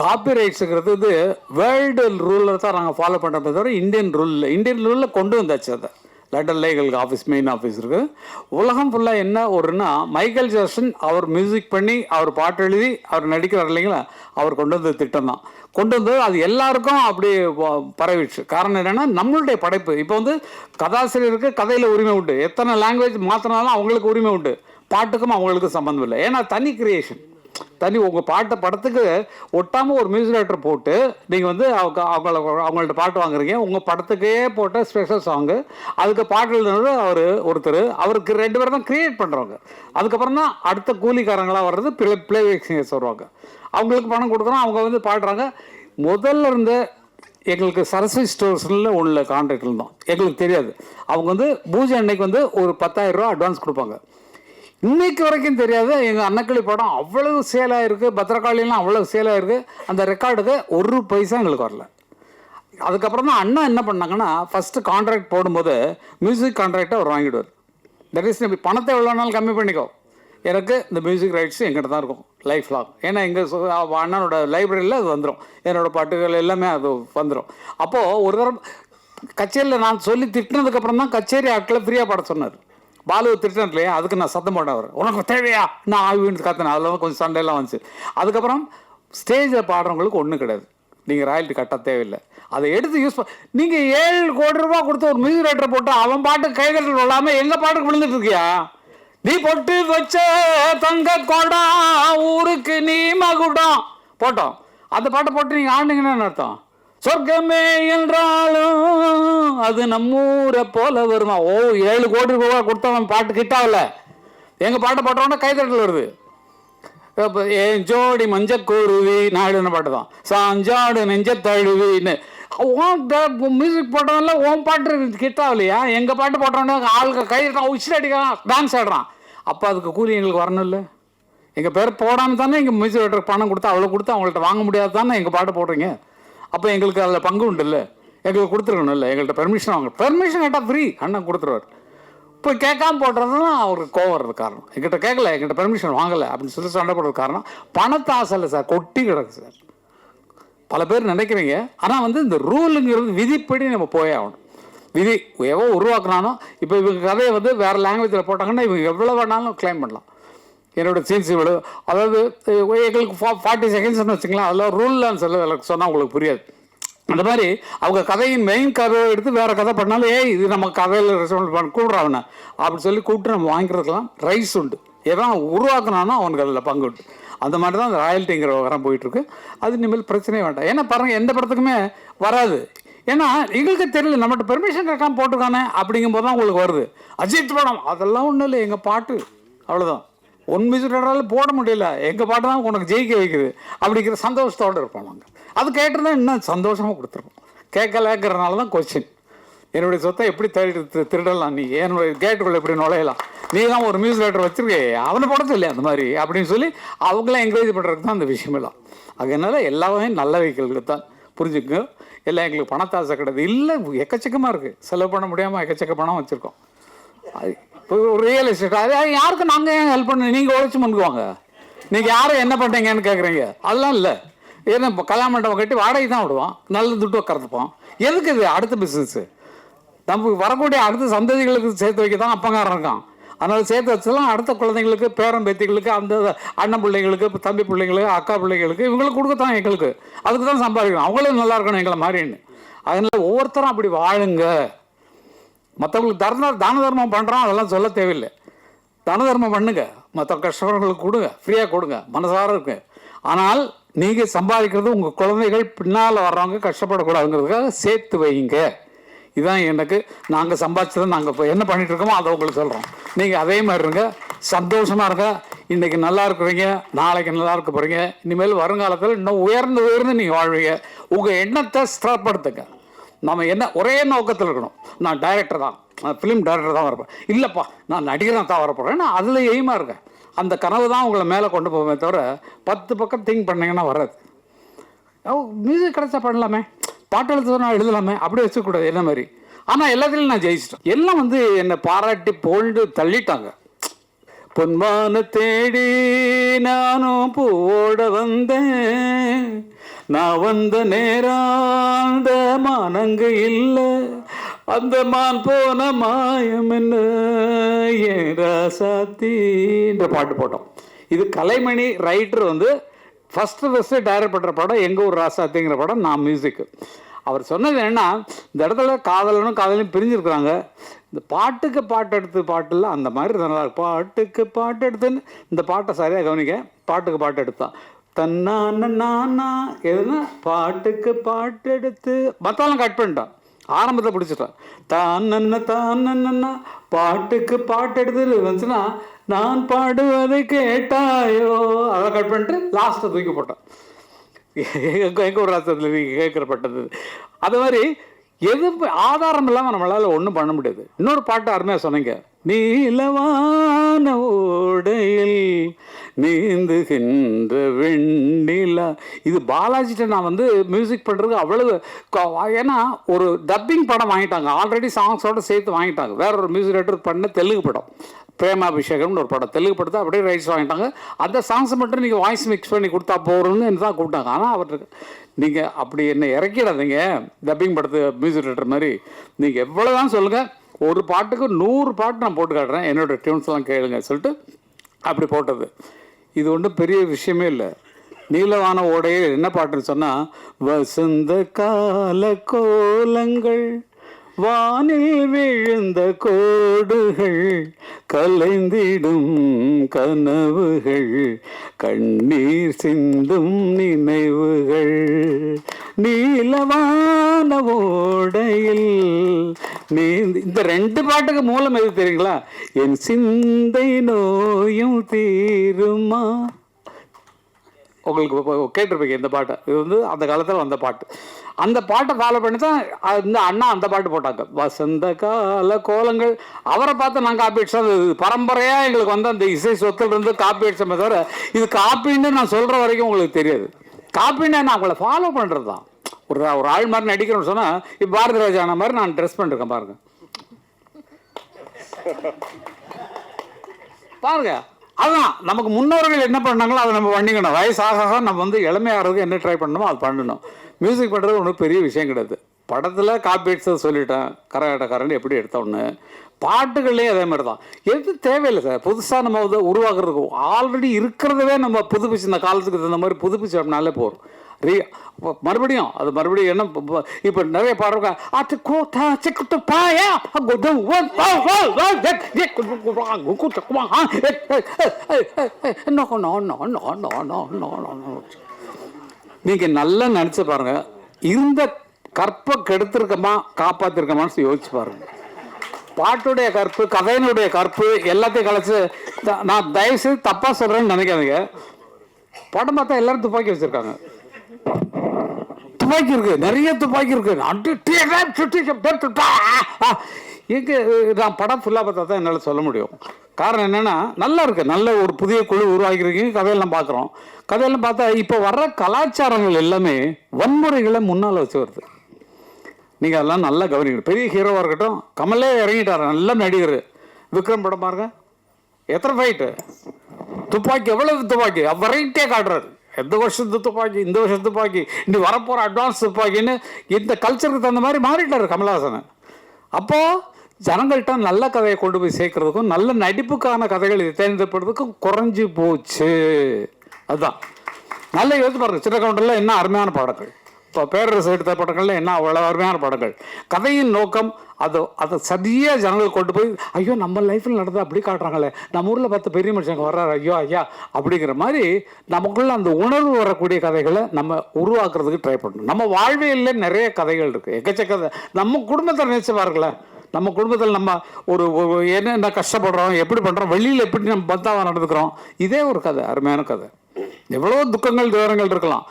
Copy ரைட்ஸுங்கிறது வந்து world ரூலில் தான் நாங்கள் ஃபாலோ பண்ணுறத தவிர இந்தியன் ரூலில் கொண்டு வந்தாச்சு. அதை லண்டனில் எங்களுக்கு ஆஃபீஸ், மெயின் ஆஃபீஸ் இருக்குது. உலகம் ஃபுல்லாக என்ன ஒருன்னா, மைக்கேல் ஜாக்சன் அவர் மியூசிக் பண்ணி, அவர் பாட்டு எழுதி, அவர் நடிக்கிறார் இல்லைங்களா, அவர் கொண்டு வந்த திட்டம் தான். கொண்டு வந்து அது எல்லாருக்கும் அப்படி பரவிடுச்சு. காரணம் என்னென்னா, நம்மளுடைய படைப்பு. இப்போ வந்து கதாசிரியருக்கு கதையில் உரிமை உண்டு, எத்தனை லாங்குவேஜ் மாற்றினாலும் அவங்களுக்கு உரிமை உண்டு, பாட்டுக்கும் அவங்களுக்கும் சம்மந்தம் இல்லை. ஏன்னா தனி கிரியேஷன், தனி உங்கள் பாட்டை படத்துக்கு ஒட்டாமல் ஒரு மியூசிக் டைரக்டர் போட்டு நீங்கள் வந்து அவங்கள்ட்ட பாட்டு வாங்குறீங்க. உங்கள் படத்துக்கே போட்ட ஸ்பெஷல் சாங்கு, அதுக்கு பாட்டு எழுதுனது ஒருத்தர், அவருக்கு 2 பேர் தான் க்ரியேட் பண்ணுறவங்க. அதுக்கப்புறம் தான் அடுத்த கூலிக்காரங்களாக வர்றது பிளேபேக் சிங்கர்ஸ் வருவாங்க. அவங்களுக்கு பணம் கொடுக்குறோம், அவங்க வந்து பாடுறாங்க. முதல்ல இருந்த எங்களுக்கு சரஸ்வதி ஸ்டோர்ஸில் உள்ள கான்ட்ராக்டில் தான், எங்களுக்கு தெரியாது. அவங்க வந்து பூஜை அன்னைக்கு வந்து ஒரு 10,000 ரூபா அட்வான்ஸ் கொடுப்பாங்க. இன்னைக்கு வரைக்கும் தெரியாது. எங்கள் அன்னக்கிளி படம் அவ்வளவு சேலாக இருக்குது, பத்திரகாளிலாம் அவ்வளவு சேலாக இருக்குது. அந்த ரெக்கார்டுக்கு 1 பைசா எங்களுக்கு வரல. அதுக்கப்புறம் தான் அண்ணா என்ன பண்ணாங்கன்னா, ஃபஸ்ட்டு கான்ட்ராக்ட் போடும்போது மியூசிக் கான்ட்ராக்டை அவர் வாங்கிடுவார். தட் இஸ், பணத்தை எவ்வளோ நாள் கம்மி பண்ணிக்கோ, எனக்கு இந்த மியூசிக் ரைட்ஸ் எங்கிட்ட தான் இருக்கும் லைஃப் லாங். ஏன்னா எங்கள் அண்ணனோட லைப்ரரியில் அது வந்துடும், என்னோடய பாட்டுகள் எல்லாமே அது வந்துடும். அப்போது ஒரு தடவை கச்சேரியில் நான் சொல்லி திட்டினதுக்கப்புறம் தான் கச்சேரி ஆட்களை ஃப்ரீயாக பாட சொன்னார். பாலு திட்டம் இல்லையா, அதுக்கு நான் சத்தம் போட்டேன். அவர் உனக்கு தேவையா நான் ஆவின்னு கத்தினேன். அதில் கொஞ்சம் சண்டையெல்லாம் வந்துச்சு. அதுக்கப்புறம் ஸ்டேஜில் பாடுறவங்களுக்கு ஒன்றும் கிடையாது, நீங்கள் ராயல்ட்டி கட்ட தேவையில்லை, அதை எடுத்து யூஸ் நீங்கள் 7 கோடி ரூபா கொடுத்து ஒரு மியூசிக் ரைட்டர் போட்டு அவன் பாட்டு கைகட்டில் விழாமல் எங்கள் பாட்டுக்கு விழுந்துட்டு இருக்கியா? நீ பொட்டு வச்ச தங்க கொடம் ஊருக்கு நீ மகுடம் போட்டோம். அந்த பாட்டை போட்டு நீங்கள் ஆண்டிங்கன்னு அர்த்தம். சொர்க்கமே என்றாலும் அது நம்மூரை போல வருமா? 7 கோடி ரூபா கொடுத்தவன் பாட்டு கிட்டாவில் எங்கள் பாட்டை போட்டோன்னா கைதட்டல் வருது. இப்போ என் ஜோடி மஞ்சக்குருவி நாடுன்னு பாட்டு தான், சாஞ்சாடு நெஞ்ச தழுவின்னு. மியூசிக் போட்டவன்ல ஓன் பாட்டு கிட்டாவில்லையா? எங்கள் பாட்டு போட்டோன்னா ஆளுக்கு கைதான் உச்சில் அடிக்கிறான், டான்ஸ் ஆடுறான். அப்போ அதுக்கு கூலி எங்களுக்கு வரணும் இல்லை? எங்கள் பேர் போடாமல் தானே எங்கள் மியூசிக் டைரக்டருக்கு பணம் கொடுத்து அவ்வளோ கொடுத்து அவங்கள்ட்ட வாங்க முடியாது தானே எங்கள் பாட்டு போடுறீங்க. அப்போ எங்களுக்கு அதில் பங்கு உண்டு இல்லை? எங்களுக்கு கொடுத்துருக்கணும் இல்லை? எங்கள்கிட்ட பெர்மிஷன் வாங்க, பெர்மிஷன் கேட்டால் ஃப்ரீ அண்ணன் கொடுத்துருவார். இப்போ கேட்காம போடுறதுனா அவருக்கு கோவம் வர்றது காரணம். எங்கிட்ட கேட்கல, எங்கிட்ட பெர்மிஷன் வாங்கலை அப்படின்னு சொல்லி சண்டை போடுறது காரணம் பணத்தை ஆசை இல்லை சார், கொட்டி கிடக்கு சார். பல பேர் நினைக்கிறீங்க. ஆனால் வந்து இந்த ரூலுங்கிறது விதிப்படி நம்ம போயே ஆகணும். விதி எவ்வளோ உருவாக்குனானோ, இப்போ இவங்க கதையை வந்து வேறு லாங்குவேஜில் போட்டாங்கன்னா இவங்க எவ்வளோ வேணாலும் கிளைம் பண்ணலாம். என்னோடய சீன்ஸ் இவ்வளோ, அதாவது எங்களுக்கு 40 செகண்ட்ஸ்னு வச்சுக்கலாம், அதில் ரூல்லாம் சொன்னால் உங்களுக்கு புரியாது. அந்த மாதிரி அவங்க கதையின் மெயின் கதையை எடுத்து வேறு கதை பண்ணாலும், இது நம்ம கதையில் ரெஸ்பான்ஸ் பண்ண கூடுறாவன அப்படின்னு சொல்லி கூப்பிட்டு நம்ம வாங்கிக்கிறதுக்கெல்லாம் ரைஸ் உண்டு. எவன் உருவாக்குனானோ அவனுக்கு அதில் பங்கு உண்டு. அந்த மாதிரி தான் அந்த ராயல்ட்டிங்கிற விவரம் போயிட்டுருக்கு. அது இனிமேல் பிரச்சனையே வேண்டாம். ஏன்னா பாருங்கள், எந்த படத்துக்குமே வராது. ஏன்னா எங்களுக்கு தெரியல, நம்மகிட்ட பெர்மிஷன் கேட்காம போட்டிருக்கானே அப்படிங்கும்போது தான் உங்களுக்கு வருது. அஜித் படம் அதெல்லாம் ஒன்றும் இல்லை, எங்கள் பாட்டு அவ்வளோதான். ஒன் மியூசிக் டைரக்டரால் போட முடியல, எங்கள் பாட்டு தான் உனக்கு ஜெயிக்க வைக்குது அப்படிங்கிற சந்தோஷத்தோடு இருப்போம் நாங்கள். அது கேட்டுருந்தா இன்னும் சந்தோஷமாக கொடுத்துருப்போம். கேட்கலங்கிறனால தான் கொஸ்டின். என்னுடைய சொத்தை எப்படி திருடலாம், நீ என்னுடைய கேட்டுக்குள்ளே எப்படி நுழையலாம், நீ தான் ஒரு மியூசிக் டைரக்டர் வச்சுருக்கே அவனை படத்து இல்லையா அந்த மாதிரி அப்படின்னு சொல்லி அவங்களாம் என்கரேஜ் பண்ணுறதுக்கு தான் அந்த விஷயமெல்லாம். அதனால எல்லாமே நல்ல வைக்கலுக்கு தான், புரிஞ்சுக்குங்க. எல்லாம் எங்களுக்கு பணத்தாசை கிடையாது இல்லை, எக்கச்சக்கமாக இருக்குது, செலவு பண்ண முடியாமல் எக்கச்சக்க பணம் வச்சுருக்கோம். இப்போ ஒரு ரியல் எஸ்டேட், அது யாருக்கும் நாங்கள் ஏன் ஹெல்ப் பண்ண, நீங்கள் உழைச்சி முன்னுக்குவாங்க, நீங்கள் யாரும் என்ன பண்ணுறீங்கன்னு கேட்குறீங்க. அதெல்லாம் இல்லை. ஏன்னா இப்போ கல்யாண மண்டபம் கட்டி வாடகை தான் விடுவோம், நல்ல துட்டு கறந்துப்போம். எதுக்கு இது அடுத்த பிஸ்னஸ்ஸு? நமக்கு வரக்கூடிய அடுத்த சந்ததிகளுக்கு சேர்த்து வைக்க தான் அப்பங்காரம் இருக்கான். அதனால் சேர்த்து வச்சலாம் அடுத்த குழந்தைங்களுக்கு, பேரன் பேத்திகளுக்கு, அந்த அண்ணன் பிள்ளைங்களுக்கு, தம்பி பிள்ளைங்களுக்கு, அக்கா பிள்ளைங்களுக்கு, இவங்களுக்கு கொடுக்கத்தான் எங்களுக்கு. அதுக்கு தான் சம்பாதிக்கணும், அவங்களும் நல்லா இருக்கணும் எங்களை மாதிரின்னு. அதனால் ஒவ்வொருத்தரும் அப்படி வாழுங்க. மற்றவங்களுக்கு தான தர்மம் பண்ணுறோம் அதெல்லாம் சொல்ல தேவையில்லை. தான தர்மம் பண்ணுங்க, மற்ற கஷ்டப்படுறவங்களுக்கு கொடுங்க, ஃப்ரீயாக கொடுங்க, மனசார இருக்கு. ஆனால் நீங்கள் சம்பாதிக்கிறது உங்கள் குழந்தைகள் பின்னால் வர்றவங்க கஷ்டப்படக்கூடாதுங்கிறதுக்காக சேர்த்து வைங்க. இதுதான் எனக்கு, நாங்கள் சம்பாதிச்சதை நாங்கள் இப்போ என்ன பண்ணிகிட்டு இருக்கோமோ அதை உங்களுக்கு சொல்கிறோம். நீங்கள் அதே மாதிரி இருங்க, சந்தோஷமாக இருங்க. இன்றைக்கி நல்லா இருக்கிறீங்க, நாளைக்கு நல்லா இருக்க போகிறீங்க. இனிமேல் வருங்காலத்தில் இன்னும் உயர்ந்து நீங்கள் வாழ்வீங்க. உங்கள் எண்ணத்தை ஸ்திரப்படுத்துங்க. நம்ம என்ன ஒரே நோக்கத்தில் இருக்கணும், நான் டைரக்டர் தான், நான் ஃபிலிம் டைரக்டர் தான் வரப்போகிறேன், இல்லைப்பா நான் நடிகராக தான் வரப்போகிறேன், நான் அதில் எய்மாக இருக்கேன். அந்த கனவு தான் உங்களை மேலே கொண்டு போவேன் தவிர 10 பக்கம் திங்க் பண்ணிங்கன்னா வராது. மியூசிக் கிடைச்சா பண்ணலாமே, பாட்டு எழுத நான் எழுதலாமே, அப்படி வச்சுக்கூடாது என்ன மாதிரி. ஆனால் எல்லாத்துலேயும் நான் ஜெயிச்சிட்டேன். எல்லாம் வந்து என்னை பாராட்டி போல்டு தள்ளிட்டாங்க. பொன்மான தேடி நானும் பூவோட வந்தேன், நான் வந்த நேரம் அந்த மானங்க இல்லை, அந்த மான் போன மாயம் என்ன ஏன் ராசாத்தின்ற பாட்டு போட்டோம். இது கலைமணி ரைட்டர் வந்து ஃபஸ்ட்டு டைரக்ட் பண்ணுற படம் எங்கள் ஊர் ராசாத்திங்கிற படம். நான் மியூசிக்கு. அவர் சொன்னது என்னன்னா, இந்த இடத்துல காதலனும் காதலையும் பிரிஞ்சிருக்கிறாங்க, இந்த பாட்டுக்கு பாட்டு எடுத்து பாட்டில் அந்த மாதிரி நல்லா இருக்கும். பாட்டுக்கு பாட்டு எடுத்துன்னு இந்த பாட்டை சரியாக கவனிக்க. பாட்டுக்கு பாட்டு எடுத்தான் தன்னான நானா எதுனா பாட்டுக்கு பாட்டு எடுத்து மற்றெல்லாம் கட் பண்ணிட்டான். ஆரம்பத்தை பிடிச்சிட்டான். தான் பாட்டுக்கு பாட்டு எடுத்து வந்துச்சுன்னா நான் பாடுவதை கேட்டாயோ அதை கட் பண்ணிட்டு லாஸ்ட்டை தூக்கி போட்டான். எங்கள் ஒரு ராசத்தில் நீங்கள் கேட்குறப்பட்டது. அது மாதிரி எது ஆதாரம் இல்லாமல் நம்மளால் ஒன்றும் பண்ண முடியாது. இன்னொரு பாட்டு அருமையாக சொன்னீங்க, நீலவான ஓடையில் நீந்துகின்ற வெண்ணிலா. இது பாலாஜிட்ட நான் வந்து மியூசிக் பண்ணுறது அவ்வளவு, ஏன்னா ஒரு டப்பிங் படம் வாங்கிட்டாங்க, ஆல்ரெடி சாங்ஸோடு சேர்த்து வாங்கிட்டாங்க. வேற ஒரு மியூசிக் டைரக்டர் பண்ண தெலுங்கு படம் பிரேமாபிஷேகம்னு ஒரு படம், தெலுங்கு படத்தை அப்படியே ரைட்ஸ் வாங்கிட்டாங்க. அந்த சாங்ஸை மட்டும் நீங்கள் வாய்ஸ் மிக்ஸ் பண்ணி கொடுத்தா போகிறோன்னு என்ன தான் கூப்பிட்டாங்க. ஆனால் அவருக்கு நீங்கள் அப்படி என்ன இறக்கிடாதீங்க டப்பிங் படத்து மியூசிக் டைரக்டர் மாதிரி. நீங்கள் எவ்வளோ தான் சொல்லுங்கள், ஒரு பாட்டுக்கு 100 பாட்டு நான் போட்டு காட்டுறேன், என்னோடய டியூன்ஸ்லாம் கேளுங்க சொல்லிட்டு அப்படி போட்டது. இது ஒன்றும் பெரிய விஷயமே இல்லை. நீலவான ஓடையில் என்ன பாட்டுன்னு சொன்னால், வசந்த கால கோலங்கள் வானில் விழுந்த கோடுகள் கலைந்திடும் கனவுகள் கண்ணீர் சிந்தும் நினைவுகள் நீலவான ஓடையில் நீ. இந்த 2 பாட்டுக்கு மூலம் எது தெரியுங்களா? என் சிந்தை நோயும் தீருமா. உங்களுக்கு கேட்டிருப்பீங்க இந்த பாட்டை. இது வந்து அந்த காலத்தில் வந்த பாட்டு. அந்த பாட்டை ஃபாலோ பண்ணி தான் இந்த அண்ணா அந்த பாட்டு போட்டாங்க, வசந்த கால கோலங்கள். அவரை பார்த்து நான் காப்பி அடிச்சா பரம்பரையாக எங்களுக்கு வந்து அந்த இசை சொத்துல இருந்து காப்பி அடிச்சமே தவிர இது காப்பின்னு நான் சொல்கிற வரைக்கும் உங்களுக்கு தெரியாது. காப்பின்னு நான் அவங்கள ஃபாலோ பண்ணுறது தான். ஒரு ஆள் மாதிரி நடிக்கிறோன்னு சொன்னால் இப்போ பாரதி ராஜான மாதிரி நான் ட்ரெஸ் பண்ணிருக்கேன் பாருங்க பாருங்க. அதுதான் நமக்கு முன்னோர்கள் என்ன பண்ணாங்களோ அதை நம்ம பண்ணிக்கணும். வயசாக நம்ம வந்து இளமையாகிறதுக்கு என்ன ட்ரை பண்ணணுமோ அது பண்ணணும். மியூசிக் பண்ணுறது ஒன்றும் பெரிய விஷயம் கிடையாது. படத்தில் காப்பி அடிச்சதை சொல்லிட்டேன், கரகாட்டக்காரன் எப்படி எடுத்தோன்னு. பாட்டுகள்லேயே அதே மாதிரி தான். எது தேவையில்லை சார் புதுசாக நம்ம வந்து உருவாக்குறதுக்கு. ஆல்ரெடி இருக்கிறதவே நம்ம புதுப்பிச்சு இந்த காலத்துக்கு தகுந்த மாதிரி புதுப்பிச்சு அப்படின்னாலே போகிறோம். மறுபடியும் அது மறுபடியும் என்ன இப்போ நிறைய பாடுறாங்க, நீங்க நல்லா நினைச்சு பாருங்க, இருந்த கற்பை கெடுத்திருக்கமா காப்பாத்திருக்கமான்னு யோசிச்சு பாருங்க. பாட்டுடைய கற்பு, கதையினுடைய கற்பு எல்லாத்தையும் கலைச்சு. நான் தயவுசெய்து தப்பா சொல்றேன்னு நினைக்காதீங்க. படம் பார்த்தா எல்லாரும் துப்பாக்கி வச்சிருக்காங்க. துப்பாக்கி இருக்கு, நிறைய துப்பாக்கி இருக்கு. எங்க நான் படம் ஃபுல்லாக பார்த்தா தான் என்னால் சொல்ல முடியும். காரணம் என்னன்னா, நல்லா இருக்கு, நல்ல ஒரு புதிய குழு உருவாக்கிருக்கீங்க. கதையெல்லாம் பார்க்குறோம். கதையெல்லாம் பார்த்தா இப்போ வர்ற கலாச்சாரங்கள் எல்லாமே வன்முறைகளை முன்னால் வச்சு வருது. நீங்கள் அதெல்லாம் நல்லா கவனிக்கணும். பெரிய ஹீரோவாக இருக்கட்டும், கமலே இறங்கிட்டார், நல்ல நடிகர். விக்ரம் படம் பாருங்க, எத்தனை ஃபைட்டு, துப்பாக்கி எவ்வளவு துப்பாக்கி வெரைட்டியாக காட்டுறாரு. எந்த வருஷத்து துப்பாக்கி, இந்த வருஷத்து துப்பாக்கி, இனி வரப்போகிற அட்வான்ஸ் துப்பாக்கின்னு இந்த கல்ச்சருக்கு தகுந்த மாதிரி மாறிட்டார் கமலஹாசன். அப்போது ஜனங்கள்கிட்ட நல்ல கதையை கொண்டு போய் சேர்க்கறதுக்கும் நல்ல நடிப்புக்கான கதைகள் தேர்ந்தெடுப்பதுக்கும் குறைஞ்சி போச்சு. அதுதான் நல்ல யோசிச்சு பாருங்க. சின்னக்கவுண்டரில் என்ன அருமையான பாடங்கள், இப்போ பேரரசு எடுத்த படங்கள்ல என்ன அவ்வளோ அருமையான படங்கள். கதையின் நோக்கம் அதை சரியாக ஜனங்களுக்கு கொண்டு போய், ஐயோ நம்ம லைஃப்பில் நடந்து அப்படி காட்டுறாங்களே, நம்ம ஊரில் 10 பெரிய மனுஷங்க வர்றாரு, ஐயோ ஐயா அப்படிங்கிற மாதிரி நமக்குள்ள அந்த உணர்வு வரக்கூடிய கதைகளை நம்ம உருவாக்குறதுக்கு ட்ரை பண்ணணும். நம்ம வாழ்வியலில் நிறைய கதைகள் இருக்குது, எக்கச்சக்க. நம்ம குடும்பத்தை நினைச்சு பாருங்களேன். நம்ம குடும்பத்தில் நம்ம ஒரு என்ன கஷ்டப்படுறோம், எப்படி பண்ணுறோம், வெளியில் எப்படி நம்ம பந்தாவாக நடந்துக்கிறோம், இதே ஒரு கதை, அருமையான கதை. எவ்வளோ துக்கங்கள் துயரங்கள் இருக்கலாம்.